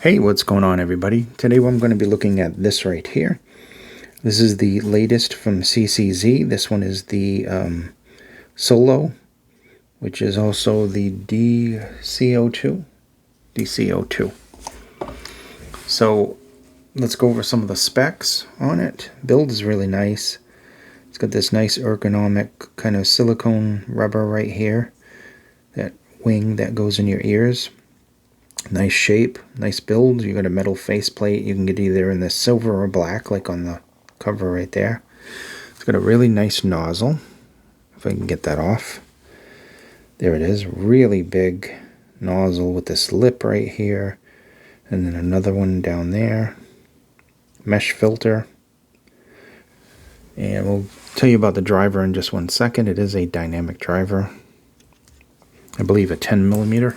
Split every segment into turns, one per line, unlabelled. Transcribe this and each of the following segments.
Hey, what's going on, everybody? Today I'm going to be looking at this right here. This is the latest from CCZ. This one is the Solo, which is also the DC02. So let's go over some of the specs on it. Build is really nice. It's got this nice ergonomic kind of silicone rubber right here. That wing that goes in your ears. Nice shape, nice build. You got a metal faceplate. You can get either in the silver or black, like on the cover right there. It's got a really nice nozzle. If I can get that off. There it is. Really big nozzle with this lip right here. And then another one down there. Mesh filter. And we'll tell you about the driver in just 1 second. It is a dynamic driver. I believe a 10mm.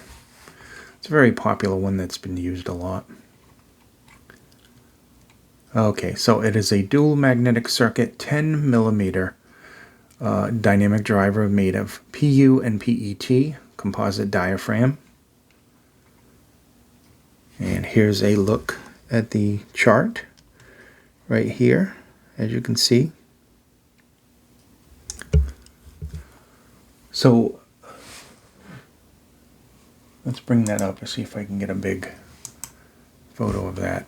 It's a very popular one that's been used a lot. Okay, so it is a dual magnetic circuit 10mm dynamic driver made of PU and PET composite diaphragm. And here's a look at the chart right here, as you can see. So let's bring that up and see if I can get a big photo of that.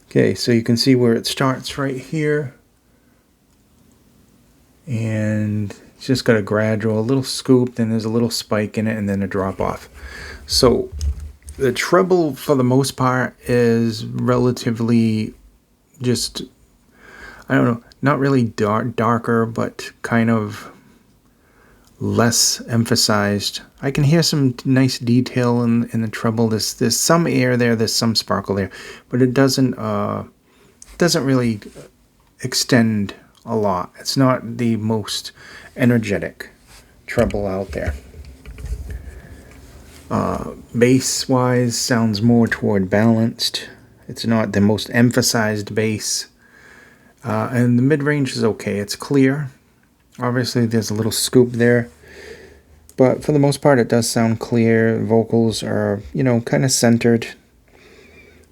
Okay, so you can see where it starts right here. And it's just got a little scoop, then there's a little spike in it, and then a drop off. So the treble, for the most part, is relatively just, I don't know, not really darker, but kind of less emphasized. I can hear some nice detail in the treble. There's some air there, there's some sparkle there, but it doesn't really extend a lot. It's not the most energetic treble out there. Bass wise, sounds more toward balanced. It's not the most emphasized bass. And the mid-range is okay. It's clear. Obviously there's a little scoop there, but for the most part it does sound clear. Vocals are, kind of centered,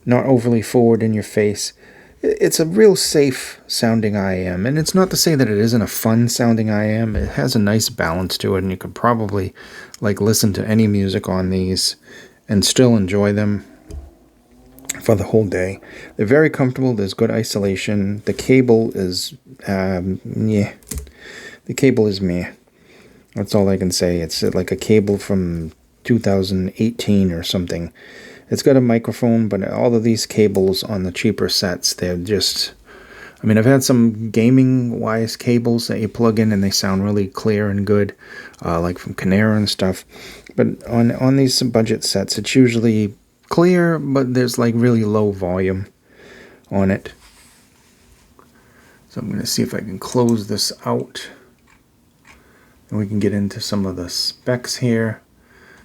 not overly forward in your face. It's a real safe sounding IM, and it's not to say that it isn't a fun sounding IM. It has a nice balance to it, and you could probably listen to any music on these and still enjoy them for the whole day. They're very comfortable. There's good isolation. The cable is The cable is meh. That's all I can say. It's like a cable from 2018 or something. It's got a microphone, but all of these cables on the cheaper sets, they're just... I've had some gaming-wise cables that you plug in and they sound really clear and good, like from Canera and stuff. But on these budget sets, it's usually clear, but there's really low volume on it. So I'm going to see if I can close this out. And we can get into some of the specs here.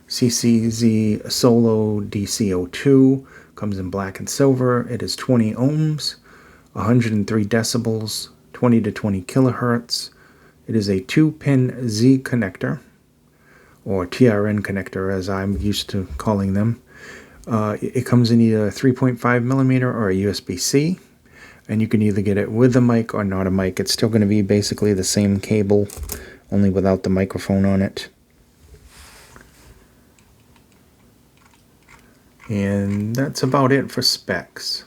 CCZ Solo DC02 comes in black and silver. It is 20 ohms, 103 decibels, 20 to 20 kilohertz. It is a 2-pin Z connector, or TRN connector as I'm used to calling them. It comes in either 3.5mm or a USB-C. And you can either get it with a mic or not a mic. It's still going to be basically the same cable, only without the microphone on it. And that's about it for specs.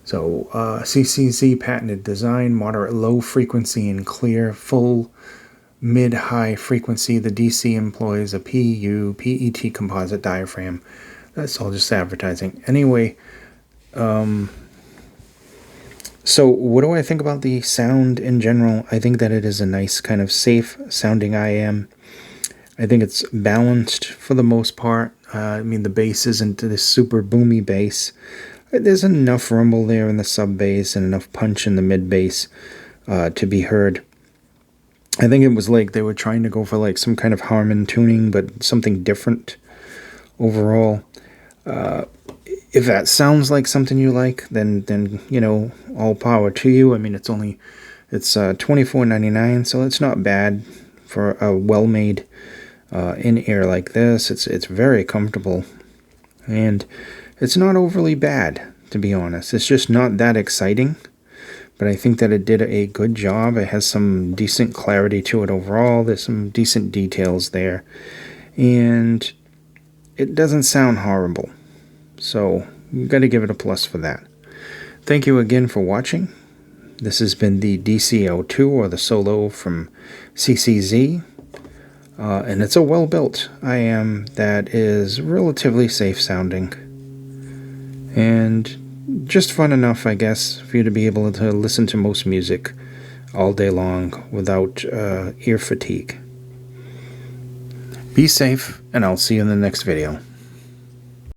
So CCZ patented design, moderate low frequency and clear, full mid-high frequency. The DC employs a PU, PET composite diaphragm. That's all just advertising. Anyway, so what do I think about the sound in general? I think that it is a nice kind of safe sounding IM. I think it's balanced for the most part. The bass isn't this super boomy bass. There's enough rumble there in the sub bass and enough punch in the mid bass to be heard. I think it was they were trying to go for some kind of Harman tuning, but something different overall. If that sounds like something you like, then all power to you. It's only It's $24.99, so it's not bad for a well-made in-ear like this. It's very comfortable, and it's not overly bad, to be honest. It's just not that exciting, but I think that it did a good job. It has some decent clarity to it overall. There's some decent details there, and it doesn't sound horrible. So you've got to give it a plus for that. Thank you again for watching. This has been the DC02 or the Solo from CCZ. And it's a well-built IM that is relatively safe sounding. And just fun enough, I guess, for you to be able to listen to most music all day long without ear fatigue. Be safe, and I'll see you in the next video.